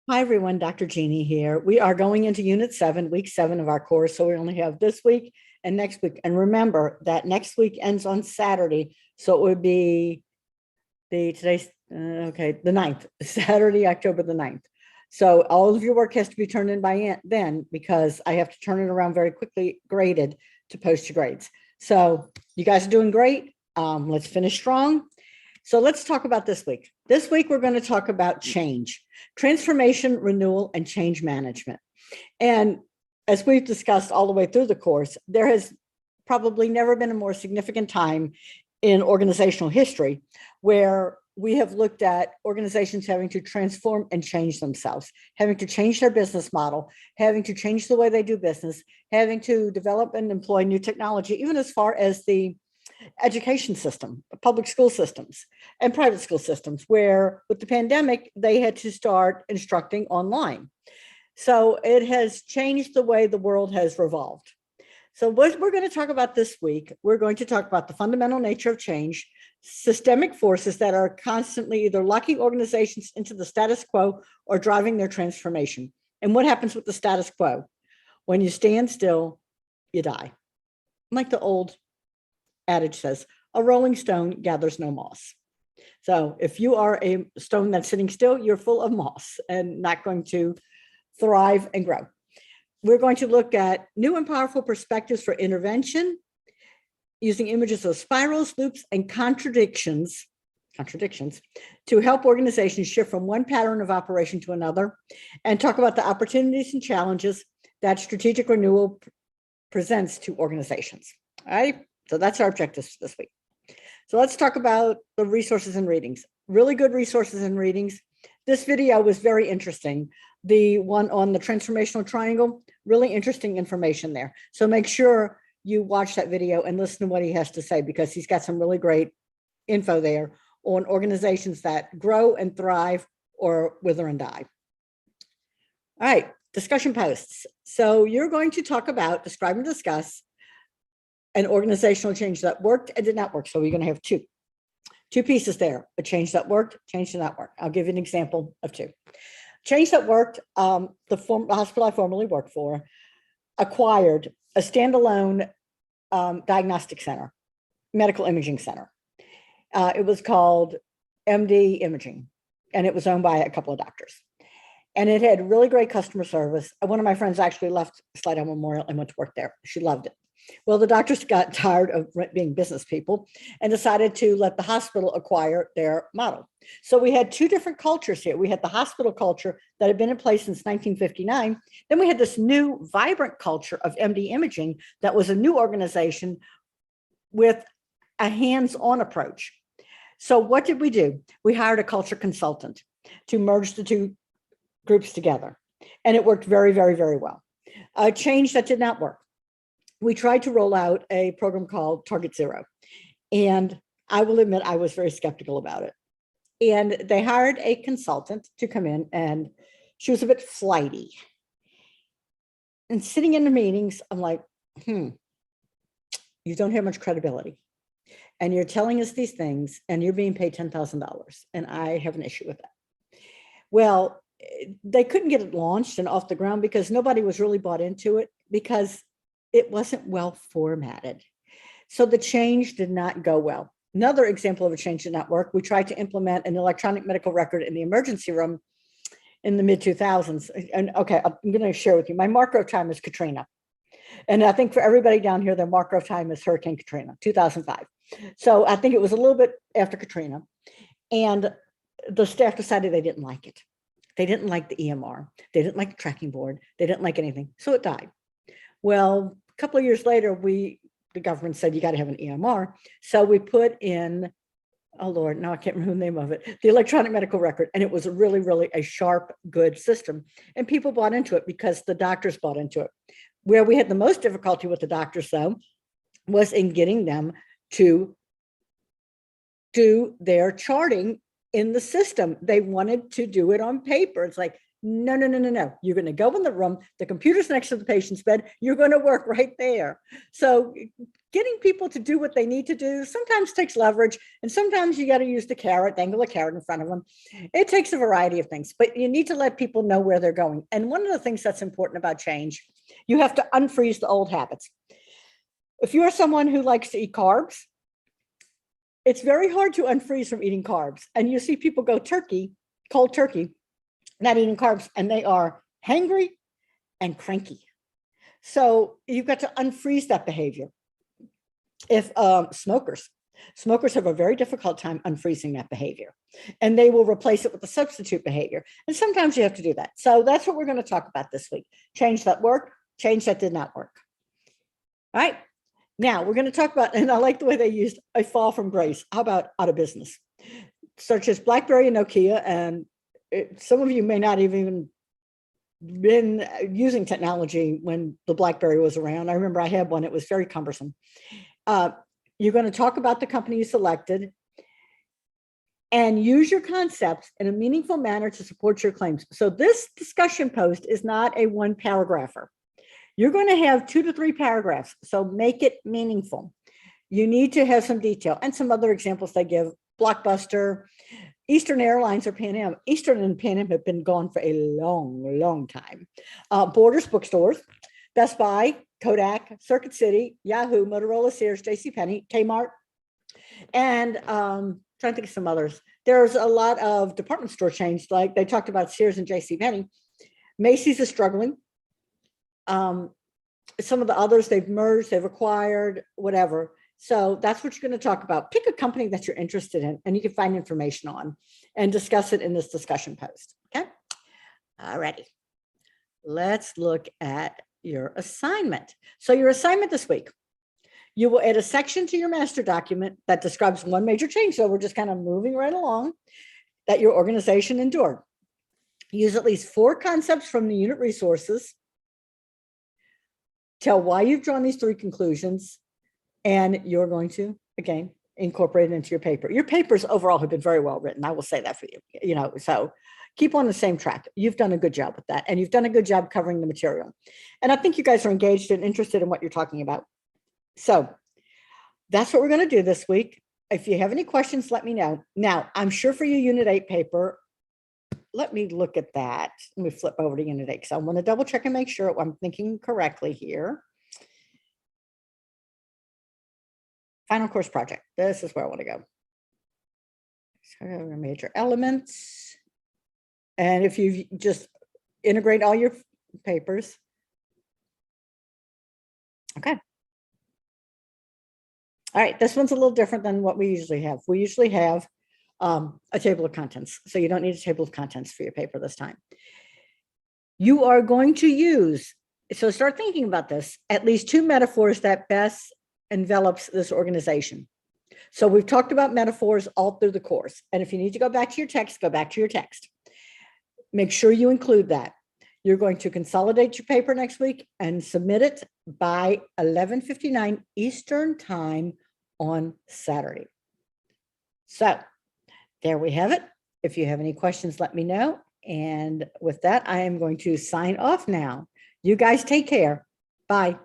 Hi, everyone. Dr. Jeannie here. We are going into Unit 7, Week 7 of our course. So we only have this week and next week. And remember that next week ends on Saturday. So it would be the 9th, Saturday, October the 9th. So all of your work has to be turned in by then because I have to turn it around very quickly, graded to post your grades. So you guys are doing great. Let's finish strong. So let's talk about this week. This week, we're going to talk about change, transformation, renewal, and change management. And as we've discussed all the way through the course, there has probably never been a more significant time in organizational history where we have looked at organizations having to transform and change themselves, having to change their business model, having to change the way they do business, having to develop and employ new technology, even as far as the education system, public school systems and private school systems, where with the pandemic, they had to start instructing online. So it has changed the way the world has revolved. So what we're going to talk about this week, we're going to talk about the fundamental nature of change, systemic forces that are constantly either locking organizations into the status quo or driving their transformation. And what happens with the status quo? When you stand still, you die. Like the old adage says, a rolling stone gathers no moss. So if you are a stone that's sitting still, you're full of moss and not going to thrive and grow. We're going to look at new and powerful perspectives for intervention using images of spirals, loops, and contradictions to help organizations shift from one pattern of operation to another, and talk about the opportunities and challenges that strategic renewal presents to organizations. All right. So that's our objectives this week. So let's talk about the resources and readings. Really good resources and readings. This video was very interesting. The one on the transformational triangle, really interesting information there. So make sure you watch that video and listen to what he has to say, because he's got some really great info there on organizations that grow and thrive or wither and die. All right, discussion posts. So you're going to talk about, describe and discuss an organizational change that worked and did not work. So we're going to have two pieces there: a change that worked, change that did not work. I'll give you an example of two. Change that worked, the hospital I formerly worked for acquired a standalone diagnostic center, medical imaging center. It was called MD Imaging, and it was owned by a couple of doctors. And it had really great customer service. One of my friends actually left Slidell Memorial and went to work there. She loved it. Well, the doctors got tired of being business people and decided to let the hospital acquire their model. So we had two different cultures here. We had the hospital culture that had been in place since 1959. Then we had this new vibrant culture of MD Imaging that was a new organization with a hands-on approach. So what did we do? We hired a culture consultant to merge the two groups together. And it worked very, very, very well. A change that did not work. We tried to roll out a program called Target Zero. And I will admit, I was very skeptical about it. And they hired a consultant to come in, and she was a bit flighty. And sitting in the meetings, I'm like, you don't have much credibility. And you're telling us these things, and you're being paid $10,000. And I have an issue with that. Well, they couldn't get it launched and off the ground because nobody was really bought into it, because it wasn't well formatted. So the change did not go well. Another example of a change did not work. We tried to implement an electronic medical record in the emergency room in the mid 2000s. And okay, I'm going to share with you. My marker of time is Katrina. And I think for everybody down here, their marker of time is Hurricane Katrina, 2005. So I think it was a little bit after Katrina. And the staff decided they didn't like it. They didn't like the EMR. They didn't like the tracking board. They didn't like anything. So it died. Well, a couple of years later, the government said, you got to have an EMR. So we put in, oh Lord, now I can't remember the name of it, the electronic medical record. And it was really, really a sharp, good system. And people bought into it because the doctors bought into it. Where we had the most difficulty with the doctors, though, was in getting them to do their charting in the system. They wanted to do it on paper. It's like, No, no, no, no, no. You're going to go in the room. The computer's next to the patient's bed. You're going to work right there. So getting people to do what they need to do sometimes takes leverage. And sometimes you got to use the carrot, dangle a carrot in front of them. It takes a variety of things, but you need to let people know where they're going. And one of the things that's important about change, you have to unfreeze the old habits. If you're someone who likes to eat carbs, it's very hard to unfreeze from eating carbs. And you see people go cold turkey, not eating carbs, and they are hangry and cranky. So you've got to unfreeze that behavior. If smokers have a very difficult time unfreezing that behavior, and they will replace it with a substitute behavior. And sometimes you have to do that. So that's what we're going to talk about this week. Change that worked, change that did not work. All right. Now we're going to talk about, and I like the way they used a fall from grace. How about out of business? Such as BlackBerry and Nokia, and some of you may not have even been using technology when the BlackBerry was around. I remember I had one. It was very cumbersome. You're going to talk about the company you selected and use your concepts in a meaningful manner to support your claims. So this discussion post is not a one paragrapher. You're going to have 2 to 3 paragraphs. So make it meaningful. You need to have some detail and some other examples they give. Blockbuster, Eastern Airlines, or Pan Am. Eastern and Pan Am have been gone for a long, long time. Borders bookstores, Best Buy, Kodak, Circuit City, Yahoo, Motorola, Sears, JCPenney, Kmart, and trying to think of some others. There's a lot of department store chains, like they talked about Sears and JCPenney. Macy's is struggling. Some of the others they've merged, they've acquired, whatever. So that's what you're going to talk about. Pick a company that you're interested in and you can find information on and discuss it in this discussion post. Okay. All righty. Let's look at your assignment. So your assignment this week, you will add a section to your master document that describes one major change. So we're just kind of moving right along that your organization endured. Use at least 4 concepts from the unit resources. Tell why you've drawn these 3 conclusions, and you're going to, again, incorporate it into your paper. Your papers overall have been very well written. I will say that for you. So keep on the same track. You've done a good job with that, and you've done a good job covering the material. And I think you guys are engaged and interested in what you're talking about. So that's what we're going to do this week. If you have any questions, let me know. Now, I'm sure for your Unit 8 paper, let me look at that. Let me flip over to Unit 8 because I want to double check and make sure I'm thinking correctly here. Final course project. This is where I want to go. So major elements. And if you just integrate all your papers. Okay. All right, this one's a little different than what we usually have. We usually have a table of contents. So you don't need a table of contents for your paper this time. You are going to use, so start thinking about this, at least 2 metaphors that best envelops this organization. So we've talked about metaphors all through the course. And if you need to go back to your text, go back to your text. Make sure you include that. You're going to consolidate your paper next week and submit it by 11:59 Eastern time on Saturday. So there we have it. If you have any questions, let me know. And with that, I am going to sign off now. You guys take care. Bye.